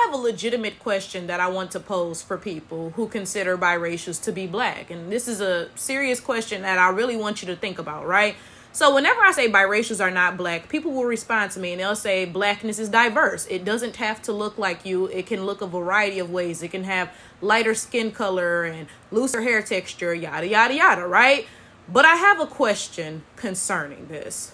have a legitimate question that I want to pose for people who consider biracials to be black. And this is a serious question that I really want you to think about, right? So whenever I say biracials are not black, people will respond to me and they'll say blackness is diverse. It doesn't have to look like you. It can look a variety of ways. It can have lighter skin color and looser hair texture, yada, yada, yada, right? But I have a question concerning this.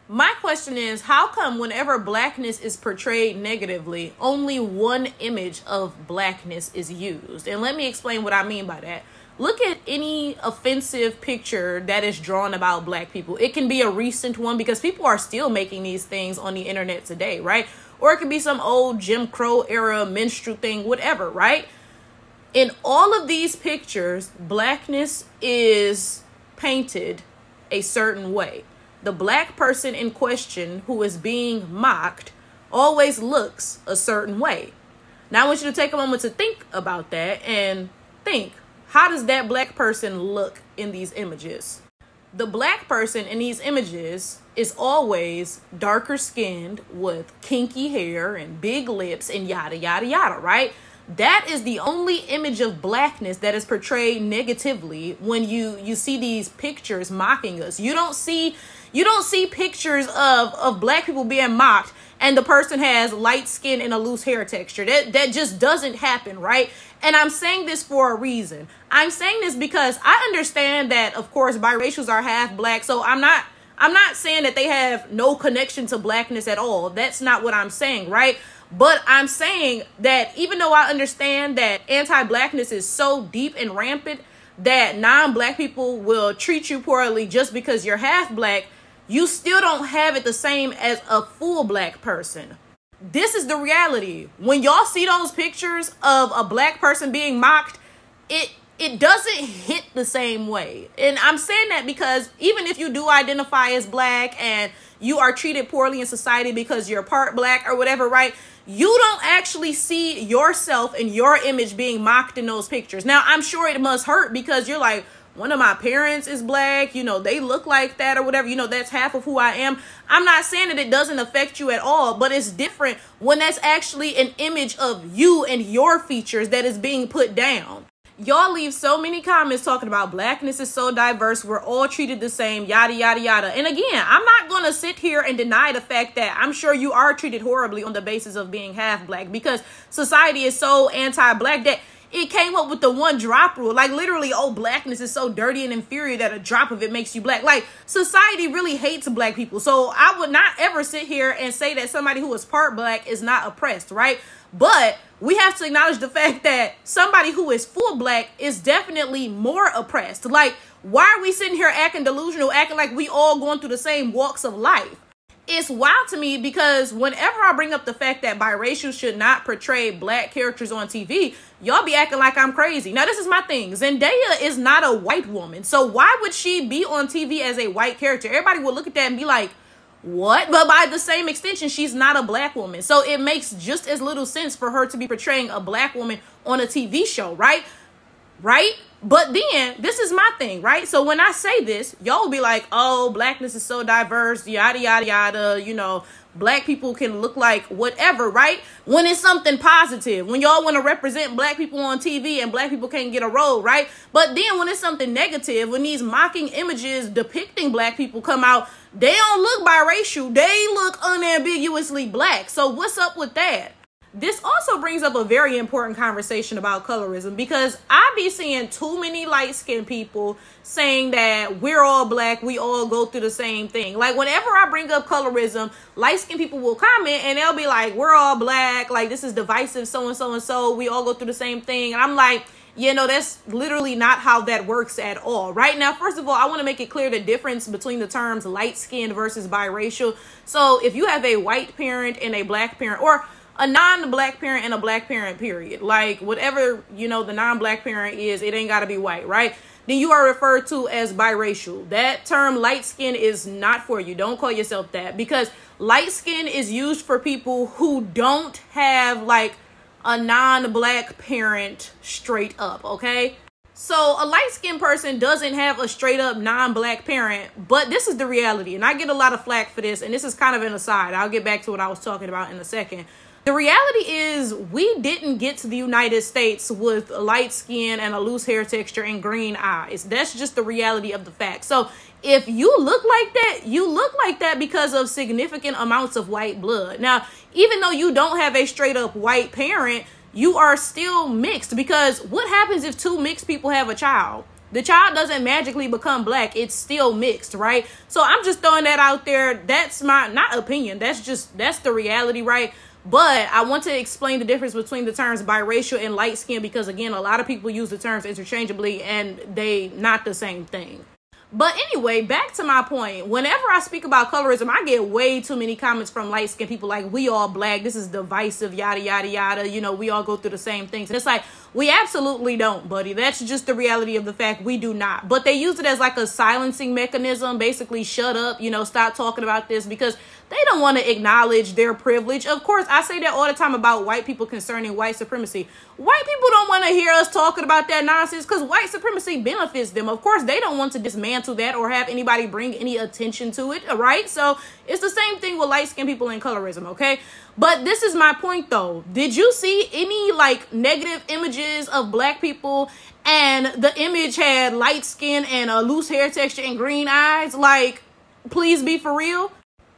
My question is, how come whenever blackness is portrayed negatively, only one image of blackness is used? And let me explain what I mean by that. Look at any offensive picture that is drawn about black people. It can be a recent one because people are still making these things on the internet today, right? Or it could be some old Jim Crow era minstrel thing, whatever, right? In all of these pictures, blackness is painted a certain way. The black person in question who is being mocked always looks a certain way. Now I want you to take a moment to think about that and think, how does that black person look in these images? The black person in these images is always darker skinned with kinky hair and big lips and yada, yada, yada, right? That is the only image of blackness that is portrayed negatively when you see these pictures mocking us. You don't see pictures of black people being mocked and the person has light skin and a loose hair texture. That just doesn't happen, right? And I'm saying this for a reason. I'm saying this because I understand that, of course, biracials are half black. So I'm not saying that they have no connection to blackness at all. That's not what I'm saying, right? But I'm saying that even though I understand that anti-blackness is so deep and rampant that non-black people will treat you poorly just because you're half black, you still don't have it the same as a full black person. This is the reality. When y'all see those pictures of a black person being mocked, it doesn't hit the same way. And I'm saying that because even if you do identify as black and you are treated poorly in society because you're part black or whatever, right? You don't actually see yourself and your image being mocked in those pictures. Now, I'm sure it must hurt because you're like, one of my parents is black, you know, they look like that or whatever, you know, that's half of who I am. I'm not saying that it doesn't affect you at all, but it's different when that's actually an image of you and your features that is being put down. Y'all leave so many comments talking about blackness is so diverse, we're all treated the same, yada, yada, yada. And again, I'm not going to sit here and deny the fact that I'm sure you are treated horribly on the basis of being half black because society is so anti-black that it came up with the one drop rule. Like literally, oh, blackness is so dirty and inferior that a drop of it makes you black. Like society really hates black people. So I would not ever sit here and say that somebody who is part black is not oppressed, right? But we have to acknowledge the fact that somebody who is full black is definitely more oppressed. Like, why are we sitting here acting delusional, acting like we all going through the same walks of life? It's wild to me because whenever I bring up the fact that biracials should not portray black characters on TV, y'all be acting like I'm crazy. Now, this is my thing. Zendaya is not a white woman. So why would she be on TV as a white character? Everybody would look at that and be like, what? But by the same extension, she's not a black woman. So it makes just as little sense for her to be portraying a black woman on a TV show, right? Right? But then this is my thing, right? So when I say this, y'all will be like, oh, blackness is so diverse, yada, yada, yada. You know, black people can look like whatever, right? When it's something positive, when y'all want to represent black people on TV and black people can't get a role, right? But then when it's something negative, when these mocking images depicting black people come out, they don't look biracial. They look unambiguously black. So what's up with that? This also brings up a very important conversation about colorism because I be seeing too many light-skinned people saying that we're all black, we all go through the same thing. Like whenever I bring up colorism, light-skinned people will comment and they'll be like, we're all black, like this is divisive, so-and-so and so, we all go through the same thing. And I'm like, you know, that's literally not how that works at all. Right now, first of all, I want to make it clear the difference between the terms light-skinned versus biracial. So if you have a white parent and a black parent, or a non-black parent and a black parent, period. Like whatever, you know, the non-black parent is, it ain't got to be white, right? then you are referred to as biracial. That term light skin is not for you. Don't call yourself that, because light skin is used for people who don't have like a non-black parent straight up, okay? So a light-skinned person doesn't have a straight up non-black parent, but this is the reality. And I get a lot of flack for this, and this is kind of an aside. I'll get back to what I was talking about in a second. The reality is we didn't get to the United States with light skin and a loose hair texture and green eyes. That's just the reality of the fact. So if you look like that, you look like that because of significant amounts of white blood. Now, even though you don't have a straight up white parent, you are still mixed, because what happens if two mixed people have a child? The child doesn't magically become black. It's still mixed, right? So I'm just throwing that out there. That's my, not opinion. That's the reality, right? But I want to explain the difference between the terms biracial and light skin, because again, a lot of people use the terms interchangeably and they not the same thing. But anyway, back to my point. Whenever I speak about colorism, I get way too many comments from light-skinned people like, we all black, this is divisive, yada, yada, yada. You know, we all go through the same things. And it's like, we absolutely don't, buddy. That's just the reality of the fact. We do not. But they use it as like a silencing mechanism. Basically, shut up, you know, stop talking about this, because they don't want to acknowledge their privilege. Of course, I say that all the time about white people concerning white supremacy. White people don't want to hear us talking about that nonsense because white supremacy benefits them. Of course, they don't want to dismantle that or have anybody bring any attention to it, right? So it's the same thing with light-skinned people and colorism, okay? But this is my point, though. Did you see any, like, negative images of black people and the image had light skin and a loose hair texture and green eyes? Like, please be for real.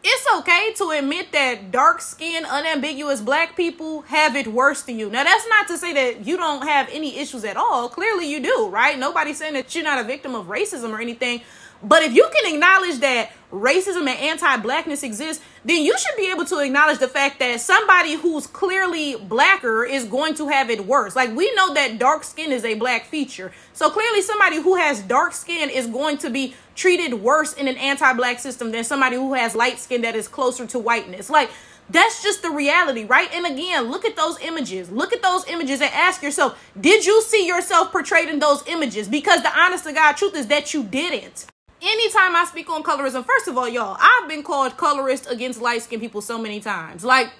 It's okay to admit that dark-skinned, unambiguous black people have it worse than you. Now, that's not to say that you don't have any issues at all. Clearly you do, right? Nobody's saying that you're not a victim of racism or anything. But if you can acknowledge that racism and anti-blackness exists, then you should be able to acknowledge the fact that somebody who's clearly blacker is going to have it worse. Like, we know that dark skin is a black feature. So clearly somebody who has dark skin is going to be treated worse in an anti-black system than somebody who has light skin that is closer to whiteness. Like, that's just the reality, right? And again, look at those images. Look at those images and ask yourself, did you see yourself portrayed in those images? Because the honest to God truth is that you didn't. Anytime I speak on colorism, first of all, y'all, I've been called colorist against light-skinned people so many times. Like,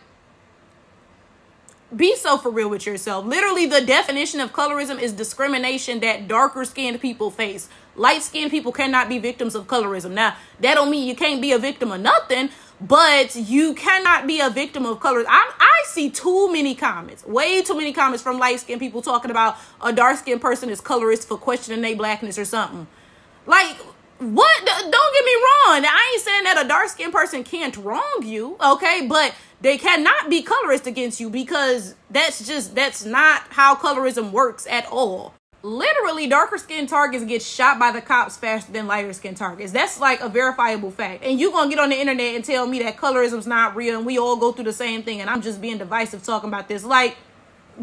be so for real with yourself. Literally, the definition of colorism is discrimination that darker-skinned people face. Light-skinned people cannot be victims of colorism. Now, that don't mean you can't be a victim of nothing, but you cannot be a victim of colorism. I see too many comments, way too many comments from light-skinned people talking about a dark-skinned person is colorist for questioning their blackness or something. Like, what? Don't get me wrong. Now, I ain't saying that a dark-skinned person can't wrong you, okay? But they cannot be colorist against you, because that's not how colorism works at all. Literally, darker-skinned targets get shot by the cops faster than lighter-skinned targets. That's like a verifiable fact. And you gonna get on the internet and tell me that colorism's not real and we all go through the same thing and I'm just being divisive talking about this. Like,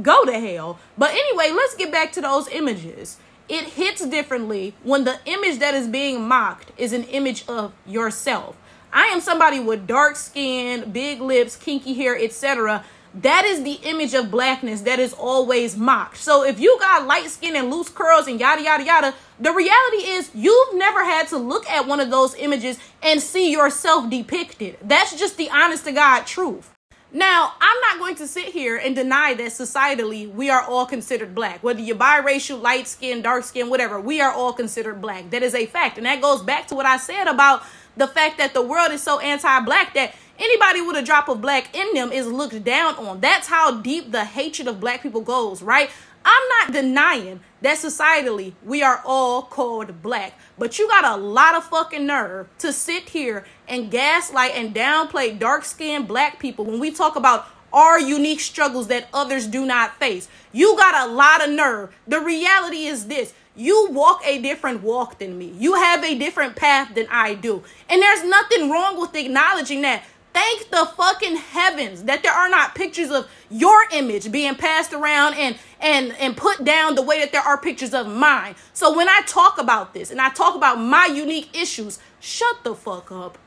go to hell. But anyway, let's get back to those images. It hits differently when the image that is being mocked is an image of yourself. I am somebody with dark skin, big lips, kinky hair, etc. That is the image of blackness that is always mocked. So if you got light skin and loose curls and yada, yada, yada, the reality is you've never had to look at one of those images and see yourself depicted. That's just the honest to God truth. Now, I'm not going to sit here and deny that societally we are all considered black. Whether you're biracial, light skin, dark skin, whatever, we are all considered black. That is a fact. And that goes back to what I said about the fact that the world is so anti-black that anybody with a drop of black in them is looked down on. That's how deep the hatred of black people goes, right? I'm not denying that societally we are all called black, but you got a lot of fucking nerve to sit here and gaslight and downplay dark-skinned black people when we talk about our unique struggles that others do not face. You got a lot of nerve. The reality is this. You walk a different walk than me. You have a different path than I do. And there's nothing wrong with acknowledging that. Thank the fucking heavens that there are not pictures of your image being passed around and put down the way that there are pictures of mine. So when I talk about this and I talk about my unique issues, shut the fuck up.